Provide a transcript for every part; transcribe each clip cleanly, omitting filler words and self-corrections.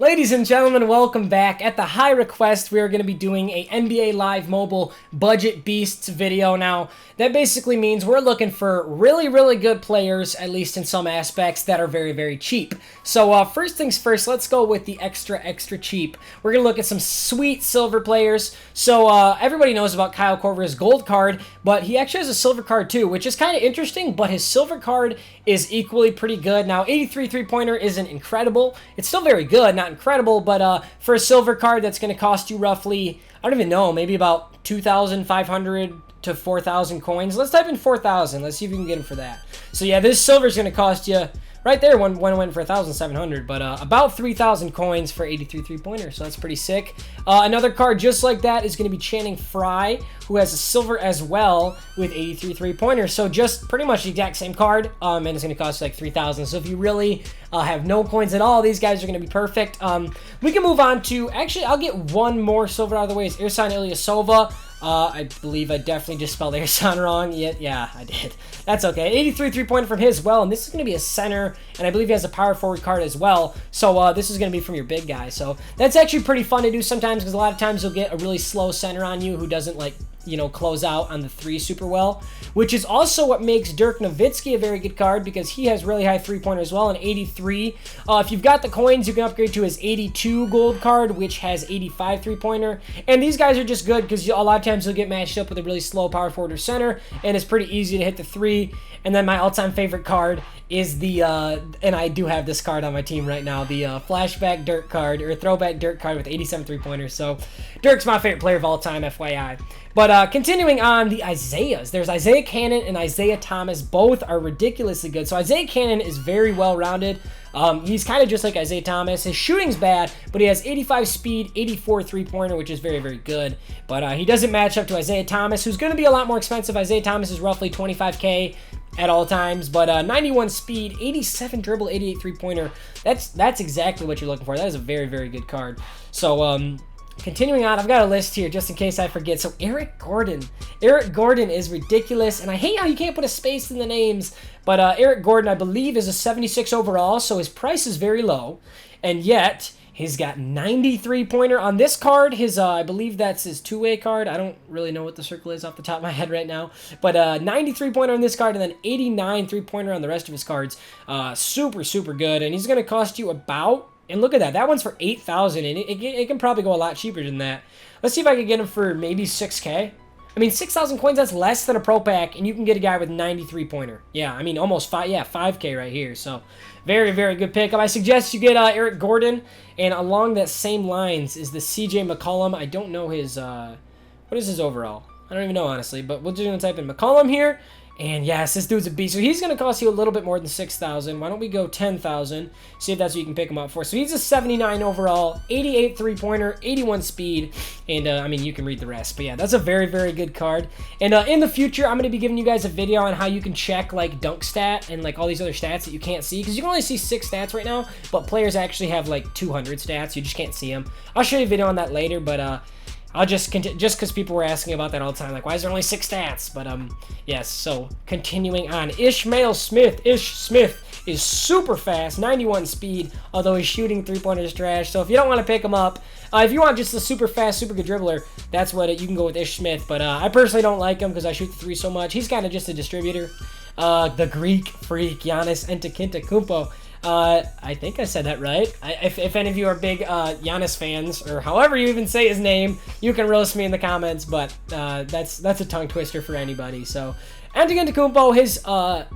Ladies and gentlemen, welcome back. At the high request, we are going to be doing a NBA Live Mobile Budget Beasts video. Now, that basically means we're looking for really good players, at least in some aspects, that are very cheap. So, first things first, let's go with the extra cheap. We're going to look at some sweet silver players. So, everybody knows about Kyle Korver's gold card, but he actually has a silver card too, which is kind of interesting, but his silver card is equally pretty good. Now, 83 three-pointer isn't incredible. It's still very good, not incredible, but for a silver card that's going to cost you roughly, I don't even know, maybe about 2,500 to 4,000 coins. Let's type in 4,000. Let's see if we can get him for that. So yeah, this silver is going to cost you, right there, one went for 1,700, but about 3,000 coins for 83 three-pointer, so that's pretty sick. Another card just like that is going to be Channing Frye, who has a silver as well with 83 three-pointer, so just pretty much the exact same card, and it's going to cost like 3,000. So if you really have no coins at all, these guys are going to be perfect. We can move on to, actually, I'll get one more silver out of the way. It's Ersan Ilyasova. I believe I definitely just spelled Ersan wrong. Yeah, I did. That's okay. 83 three-pointer from his well, and this is going to be a center, and I believe he has a power forward card as well. So this is going to be from your big guy. So that's actually pretty fun to do sometimes, because a lot of times you'll get a really slow center on you who doesn't, like, you know, close out on the three super well, which is also what makes Dirk Nowitzki a very good card, because he has really high three-pointer as well, an 83. If you've got the coins, you can upgrade to his 82 gold card, which has 85 three-pointer, and these guys are just good because a lot of times you'll get matched up with a really slow power forward or center, and it's pretty easy to hit the three. And then my all-time favorite card is the, and I do have this card on my team right now, the flashback Dirk card, or throwback Dirk card with 87 three-pointers. So Dirk's my favorite player of all time, FYI. But continuing on, the Isiahs. There's Isiah Canon and Isiah Thomas. Both are ridiculously good. So Isiah Canon is very well-rounded. He's kind of just like Isiah Thomas. His shooting's bad, but he has 85 speed, 84 three-pointer, which is very good. But he doesn't match up to Isiah Thomas, who's going to be a lot more expensive. Isiah Thomas is roughly 25K at all times, but 91 speed, 87 dribble, 88 three-pointer. That's exactly what you're looking for. That is a very good card. So, continuing on, I've got a list here just in case I forget. So Eric Gordon. Eric Gordon is ridiculous, and I hate how you can't put a space in the names, but Eric Gordon, I believe, is a 76 overall, so his price is very low, and yet he's got 93-pointer on this card. His, I believe that's his two-way card. I don't really know what the circle is off the top of my head right now, but 93-pointer on this card, and then 89 three-pointer on the rest of his cards. Super good, and he's going to cost you about, and look at that. That one's for 8,000, and it can probably go a lot cheaper than that. Let's see if I can get him for maybe 6K. I mean, 6,000 coins, that's less than a pro pack, and you can get a guy with 93-pointer. Yeah, I mean, almost 5K right here. So, very good pickup. I suggest you get Eric Gordon, and along that same lines is the CJ McCollum. I don't know his, what is his overall? I don't even know, honestly, but we're just going to type in McCollum here. And yes, this dude's a beast. So he's going to cost you a little bit more than 6,000. Why don't we go 10,000? See if that's what you can pick him up for. So he's a 79 overall, 88 three-pointer, 81 speed. And, I mean, you can read the rest. But yeah, that's a very good card. And in the future, I'm going to be giving you guys a video on how you can check, like, dunk stat and, like, all these other stats that you can't see. Because you can only see 6 stats right now. But players actually have, like, 200 stats. You just can't see them. I'll show you a video on that later. But, I'll just because people were asking about that all the time, like, why is there only 6 stats? But, yes, so, continuing on. Ishmael Smith. Ish Smith is super fast, 91 speed, although his shooting three-pointer is trash. So if you don't want to pick him up, if you want just a super fast, super good dribbler, that's what you can go with Ish Smith. But I personally don't like him because I shoot the three so much. He's kind of just a distributor. The Greek freak, Giannis Antetokounmpo. I think I said that right. If any of you are big Giannis fans, or however you even say his name, you can roast me in the comments, but that's a tongue twister for anybody. So, Antigone De Cobo, his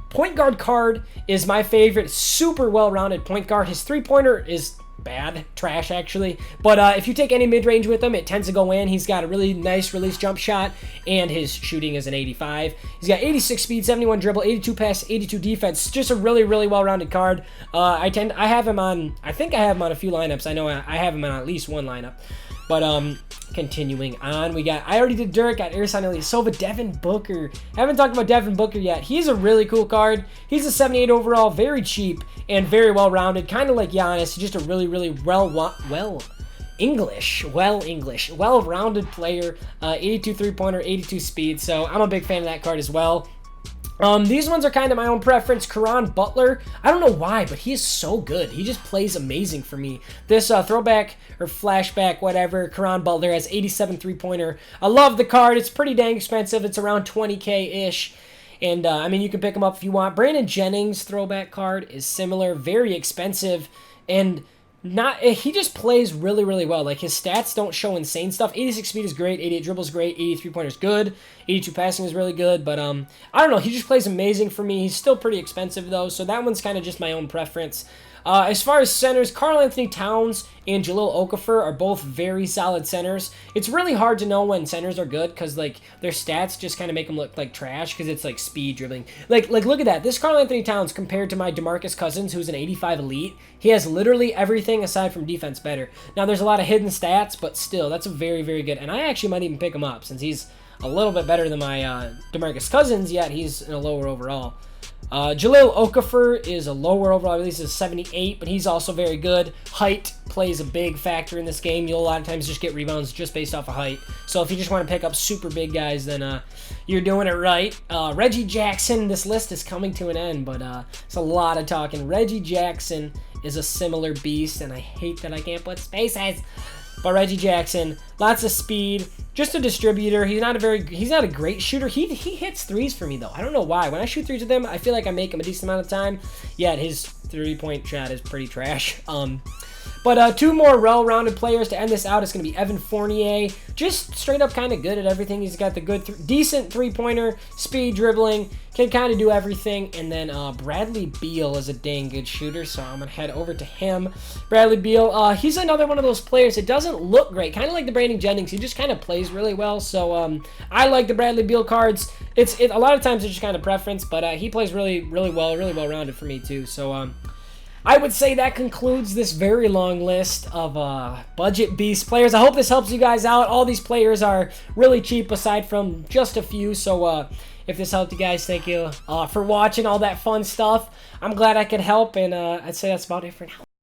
point guard card is my favorite. Super well-rounded point guard. His three-pointer is bad, trash actually, but if you take any mid-range with him, it tends to go in. He's got a really nice release jump shot, and his shooting is an 85. He's got 86 speed, 71 dribble, 82 pass, 82 defense. Just a really well-rounded card. I have him on, I think I have him on a few lineups. I know I have him on at least one lineup. But continuing on, I already did Dirk, got Ersan Ilyasova, Devin Booker. Haven't talked about Devin Booker yet. He's a really cool card. He's a 78 overall, very cheap and very well-rounded, kind of like Giannis, just a really well-rounded player. 82 three-pointer, 82 speed. So I'm a big fan of that card as well. These ones are kind of my own preference. Kuran Butler, I don't know why, but he is so good. He just plays amazing for me. This throwback or flashback, whatever, Kuran Butler has 87 three-pointer. I love the card. It's pretty dang expensive. It's around 20K-ish. And, I mean, you can pick him up if you want. Brandon Jennings throwback card is similar, very expensive, and he just plays really, really well. Like, his stats don't show insane stuff. 86 speed is great, 88 dribble is great, 83 pointer is good, 82 passing is really good, but I don't know, he just plays amazing for me. He's still pretty expensive though, so that one's kind of just my own preference. As far as centers, Karl-Anthony Towns and Jahlil Okafor are both very solid centers. It's really hard to know when centers are good because, like, their stats just kind of make them look like trash because it's, like, speed dribbling. Like, look at that. This Karl-Anthony Towns compared to my DeMarcus Cousins, who's an 85 elite, he has literally everything aside from defense better. Now, there's a lot of hidden stats, but still, that's a very, very good. And I actually might even pick him up since he's a little bit better than my DeMarcus Cousins, yet he's in a lower overall. Jahlil Okafor is a lower overall, at least is 78, but he's also very good. Height plays a big factor in this game. You'll a lot of times just get rebounds just based off of height. So if you just want to pick up super big guys, then you're doing it right. Reggie Jackson, this list is coming to an end, but it's a lot of talking. Reggie Jackson is a similar beast, and I hate that I can't put spaces. But Reggie Jackson, lots of speed, just a distributor. He's not a great shooter. He hits threes for me though. I don't know why. When I shoot threes with him, I feel like I make him a decent amount of time. Yet his 3-point shot is pretty trash. But two more well-rounded players to end this out is going to be Evan Fournier. Just straight up kind of good at everything. He's got the good, decent three-pointer, speed, dribbling, can kind of do everything. And then Bradley Beal is a dang good shooter, so I'm going to head over to him. Bradley Beal, he's another one of those players. It doesn't look great, kind of like the Brandon Jennings. He just kind of plays really well, so I like the Bradley Beal cards. A lot of times it's just kind of preference, but he plays really, really well-rounded for me too. So I would say that concludes this very long list of budget beast players. I hope this helps you guys out. All these players are really cheap aside from just a few. So if this helped you guys, thank you for watching all that fun stuff. I'm glad I could help, and I'd say that's about it for now.